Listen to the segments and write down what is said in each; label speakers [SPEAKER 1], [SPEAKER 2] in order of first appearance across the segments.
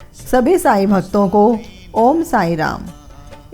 [SPEAKER 1] सभी साईं भक्तों को ओम साईं राम।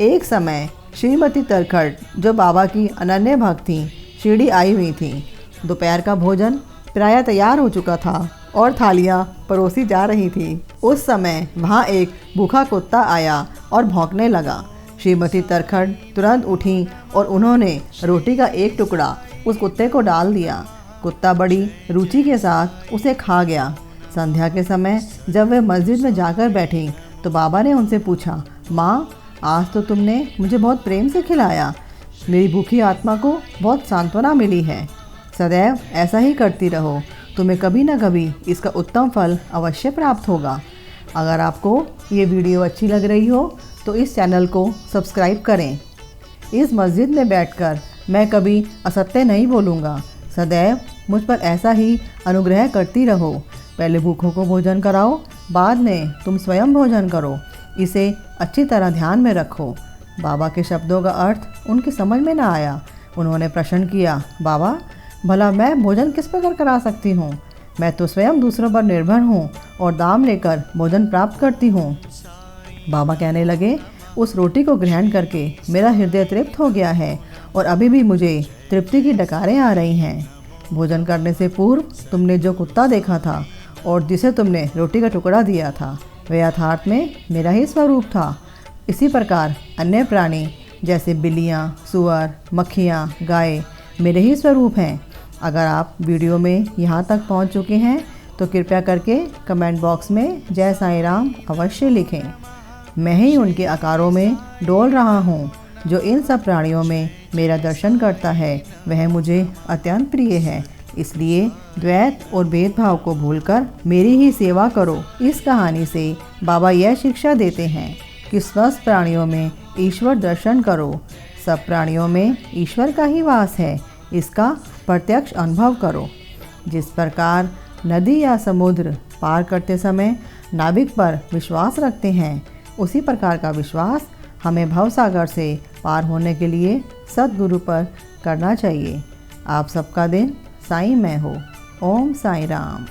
[SPEAKER 1] एक समय श्रीमती तरखट, जो बाबा की अनन्य भक्त थीं, शिरडी आई हुई थीं। दोपहर का भोजन प्रायः तैयार हो चुका था और थालियां परोसी जा रही थी। उस समय वहां एक भूखा कुत्ता आया और भौंकने लगा। श्रीमती तरखट तुरंत उठी और उन्होंने रोटी का एक टुकड़ा उस कुत्ते को डाल दिया। कुत्ता बड़ी रुचि के साथ उसे खा गया। संध्या के समय जब वे मस्जिद में जाकर बैठी तो बाबा ने उनसे पूछा, माँ, आज तो तुमने मुझे बहुत प्रेम से खिलाया। मेरी भूखी आत्मा को बहुत सांत्वना मिली है। सदैव ऐसा ही करती रहो, तुम्हें कभी न कभी इसका उत्तम फल अवश्य प्राप्त होगा। अगर आपको ये वीडियो अच्छी लग रही हो तो इस चैनल को सब्सक्राइब करें। इस मस्जिद में बैठकर मैं कभी असत्य नहीं बोलूँगा। सदैव मुझ पर ऐसा ही अनुग्रह करती रहो। पहले भूखों को भोजन कराओ, बाद में तुम स्वयं भोजन करो। इसे अच्छी तरह ध्यान में रखो। बाबा के शब्दों का अर्थ उनकी समझ में न आया। उन्होंने प्रश्न किया, बाबा, भला मैं भोजन किस प्रकार करा सकती हूँ? मैं तो स्वयं दूसरों पर निर्भर हूँ और दाम लेकर भोजन प्राप्त करती हूँ। बाबा कहने लगे, उस रोटी को ग्रहण करके मेरा हृदय तृप्त हो गया है और अभी भी मुझे तृप्ति की डकारें आ रही हैं। भोजन करने से पूर्व तुमने जो कुत्ता देखा था और जिसे तुमने रोटी का टुकड़ा दिया था, वह यथार्थ में मेरा ही स्वरूप था। इसी प्रकार अन्य प्राणी जैसे बिल्लियाँ, सुअर, मक्खियाँ, गाय मेरे ही स्वरूप हैं। अगर आप वीडियो में यहाँ तक पहुँच चुके हैं तो कृपया करके कमेंट बॉक्स में जय साईं राम अवश्य लिखें। मैं ही उनके आकारों में डोल रहा हूँ। जो इन सब प्राणियों में मेरा दर्शन करता है वह मुझे अत्यंत प्रिय है। इसलिए द्वैत और भेदभाव को भूलकर मेरी ही सेवा करो। इस कहानी से बाबा यह शिक्षा देते हैं कि स्वस्थ प्राणियों में ईश्वर दर्शन करो। सब प्राणियों में ईश्वर का ही वास है, इसका प्रत्यक्ष अनुभव करो। जिस प्रकार नदी या समुद्र पार करते समय नाविक पर विश्वास रखते हैं, उसी प्रकार का विश्वास हमें भवसागर से पार होने के लिए सद्गुरु पर करना चाहिए। आप सबका दिन साईं में हो। ओम साईं राम।